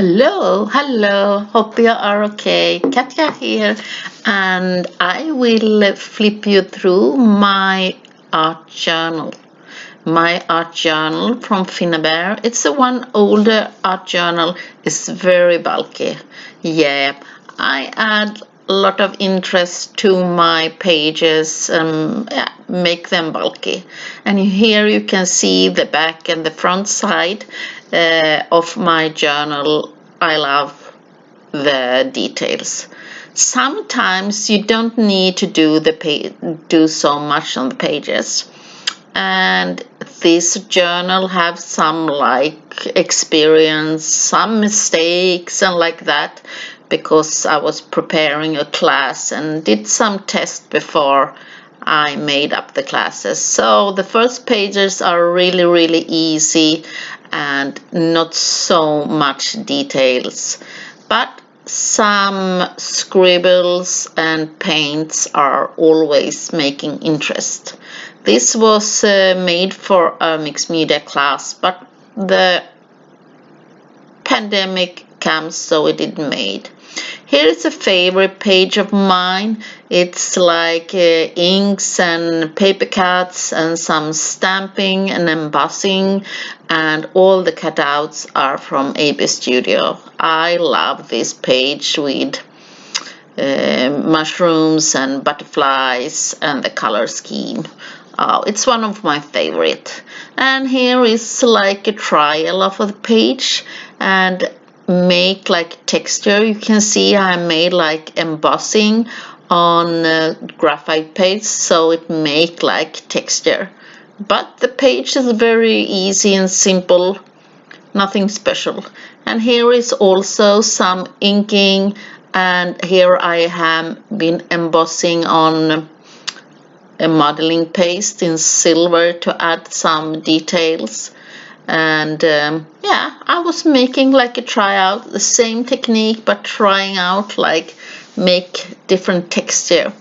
Hello, hope you are okay. Katja here, and I will flip you through my art journal. My art journal from Finnabair. It's a one older art journal. It's very bulky. Yeah, I add a lot of interest to my pages, make them bulky. And here you can see the back and the front side of my journal. I love the details. Sometimes you don't need to do so much on the pages. And this journal have some experience, some mistakes and like that, because I was preparing a class and did some tests before I made up the classes. So the first pages are really easy and not so much details, but some scribbles and paints are always making interest. This was made for a mixed media class, but the pandemic comes, so it didn't made. Here is a favorite page of mine. It's like inks and paper cuts and some stamping and embossing, and all the cutouts are from AB Studio. I love this page with mushrooms and butterflies and the color scheme. Oh, it's one of my favorite. And here is like a trial of the page and make like texture. You can see I made like embossing on graphite paste, so it make like texture. But the page is very easy and simple, nothing special. And here is also some inking, and here I have been embossing on a modeling paste in silver to add some details. And yeah, I was making like a tryout, the same technique, but trying out like make different texture.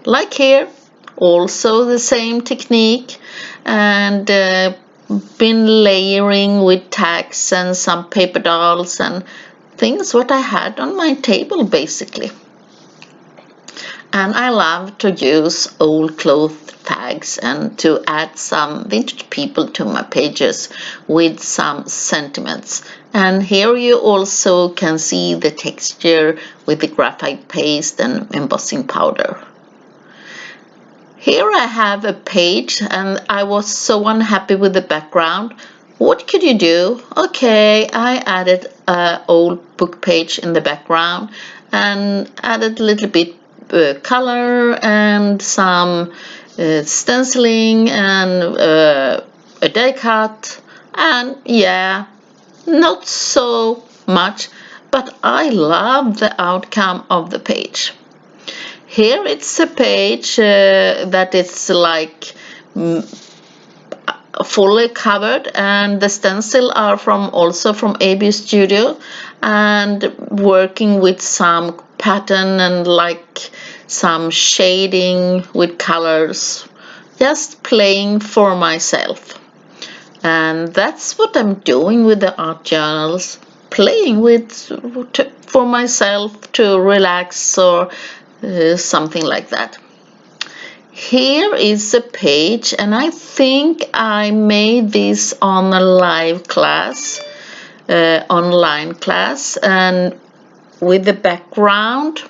Like here, also the same technique, and been layering with tags and some paper dolls and things what I had on my table basically. And I love to use old clothes tags and to add some vintage people to my pages with some sentiments. And here you also can see the texture with the graphite paste and embossing powder. Here I have a page, and I was so unhappy with the background. What could you do? Okay, I added an old book page in the background and added a little bit color and some stenciling and a die cut, and yeah, not so much, but I love the outcome of the page. Here it's a page that is like fully covered, and the stencil are also from AB Studio, and working with some pattern and like some shading with colors, just playing for myself. And that's what I'm doing with the art journals, playing with for myself to relax or something like that. Here is a page, and I think I made this on a live class, online class, and with the background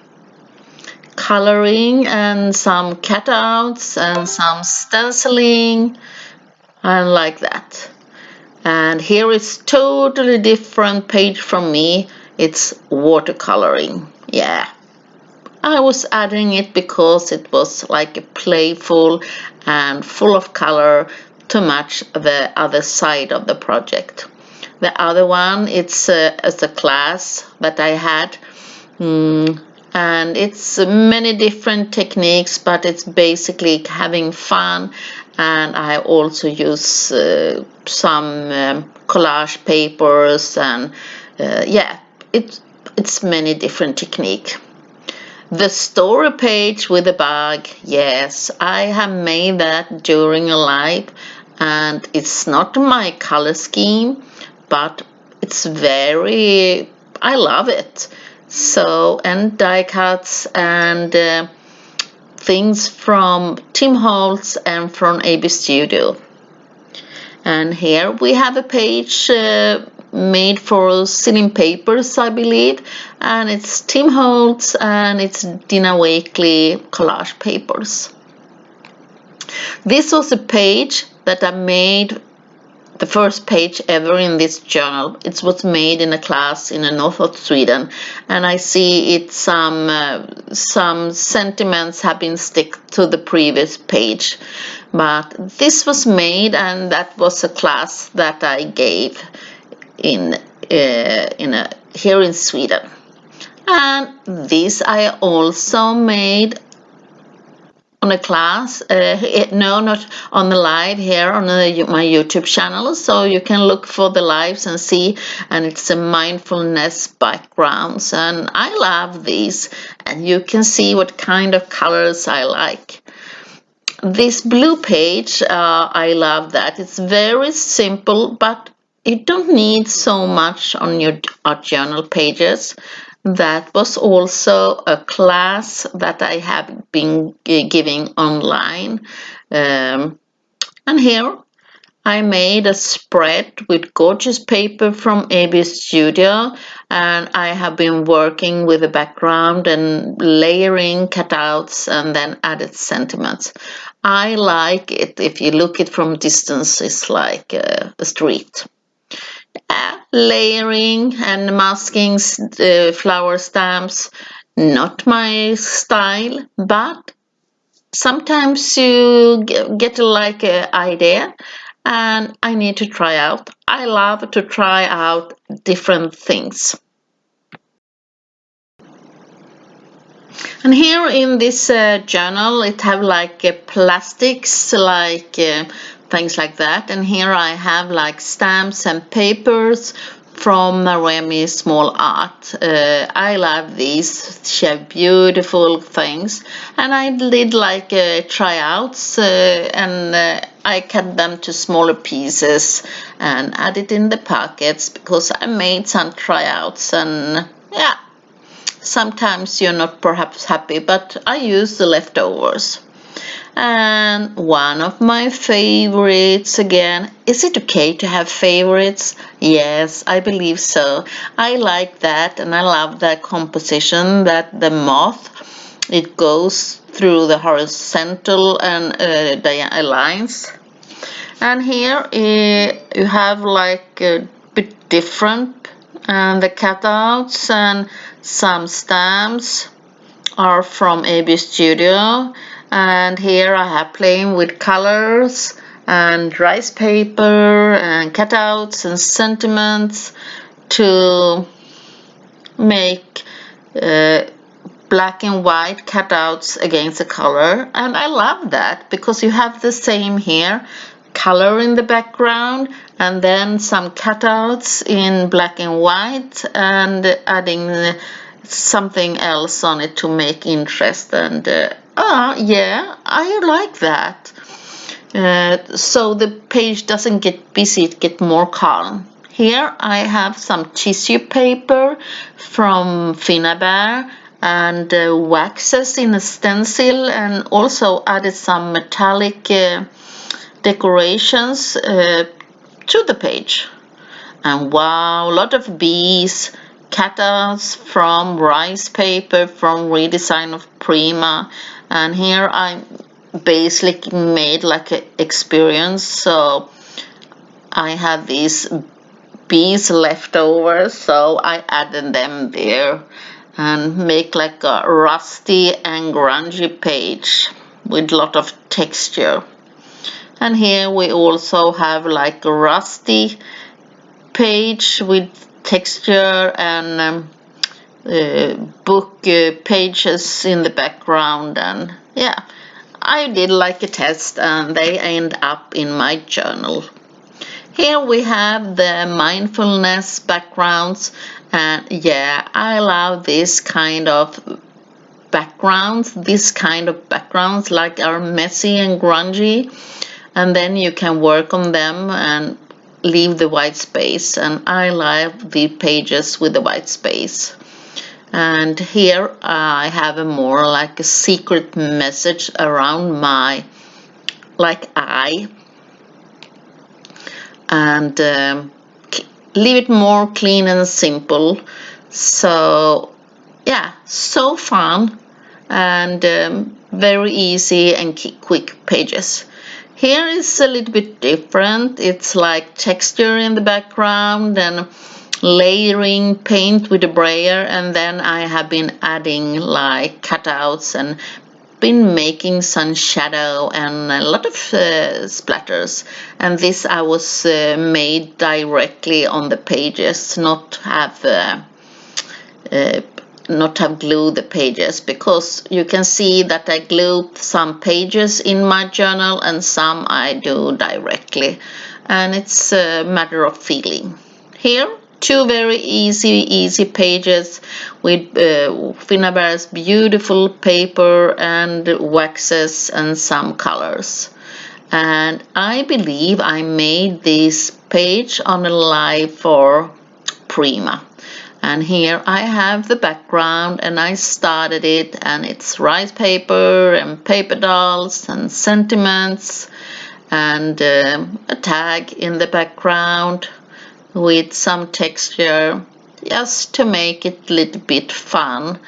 coloring and some cutouts and some stenciling and like that. And here is totally different page from me. It's watercoloring. Yeah, I was adding it because it was like a playful and full of color to match the other side of the project. The other one, it's as a class that I had, and it's many different techniques, but it's basically having fun. And I also use some collage papers, and yeah, it's many different techniques. The story page with the bug, yes, I have made that during a live, and it's not my color scheme, but it's I love it. So, and die cuts and things from Tim Holtz and from AB Studio. And here we have a page made for sealing papers, I believe, and it's Tim Holtz and it's Dina collage papers. This was a page that I made, the first page ever in this journal. It was made in a class in the north of Sweden, and I see it some sentiments have been stick to the previous page, but this was made, and that was a class that I gave here in Sweden. And this I also made on a class, no, not on the live here on my YouTube channel, so you can look for the lives and see, and it's a mindfulness backgrounds, and I love these, and you can see what kind of colors I like. This blue page, I love that. It's very simple, but you don't need so much on your art journal pages. That was also a class that I have been giving online. And here I made a spread with gorgeous paper from AB Studio, and I have been working with the background and layering cutouts and then added sentiments. I like it. If you look it from distance, it's like a street. Layering and masking flower stamps, not my style, but sometimes you get like an idea and I need to try out. I love to try out different things. And here in this journal, it have like plastics, like things like that. And here I have like stamps and papers from Remy Small Art. I love these. She have beautiful things. And I did like tryouts and I cut them to smaller pieces and added in the pockets because I made some tryouts, and yeah. Sometimes you're not perhaps happy, but I use the leftovers. And one of my favorites again, is it okay to have favorites? Yes, I believe so. I like that, and I love that composition, that the moth, it goes through the horizontal and lines. And here you have like a bit different, and the cutouts and some stamps are from AB Studio, and here I have playing with colors and rice paper and cutouts and sentiments to make black and white cutouts against the color. And I love that because you have the same here, color in the background and then some cutouts in black and white and adding something else on it to make interest. And yeah, I like that. So the page doesn't get busy, it gets more calm. Here I have some tissue paper from Finnabair and waxes in a stencil, and also added some metallic decorations to the page. And wow, a lot of bees, cutouts from rice paper from redesign of Prima. And here I basically made like an experience, so I had these bees left over, so I added them there and make like a rusty and grungy page with a lot of texture. And here we also have like a rusty page with texture and book pages in the background. And yeah, I did like a test and they end up in my journal. Here we have the mindfulness backgrounds, and yeah, I love this kind of backgrounds. This kind of backgrounds like are messy and grungy, and then you can work on them and leave the white space, and I love the pages with the white space. And here I have a more like a secret message around my eye, and leave it more clean and simple. So yeah, so fun and very easy and quick pages. Here is a little bit different. It's like texture in the background and layering paint with a brayer, and then I have been adding like cutouts and been making some shadow and a lot of splatters, and this I was made directly on the pages, not have glue the pages, because you can see that I glue some pages in my journal and some I do directly, and it's a matter of feeling. Here, two very easy pages with Finnaberg's beautiful paper and waxes and some colors. And I believe I made this page on a live for Prima. And here I have the background, and I started it, and it's rice paper and paper dolls and sentiments and a tag in the background with some texture, just to make it a little bit fun.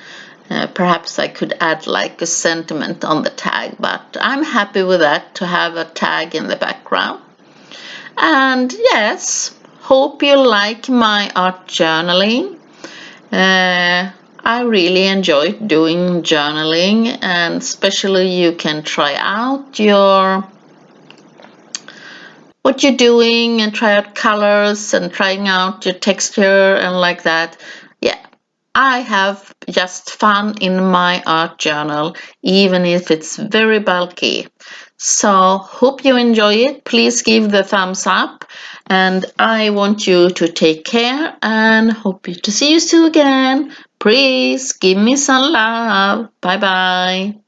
Perhaps I could add like a sentiment on the tag, but I'm happy with that, to have a tag in the background. And yes, hope you like my art journaling. I really enjoy doing journaling, and especially you can try out what you're doing and try out colors and trying out your texture and like that. Yeah, I have just fun in my art journal, even if it's very bulky. So hope you enjoy it. Please give the thumbs up, and I want you to take care and hope to see you soon again. Please give me some love. Bye bye.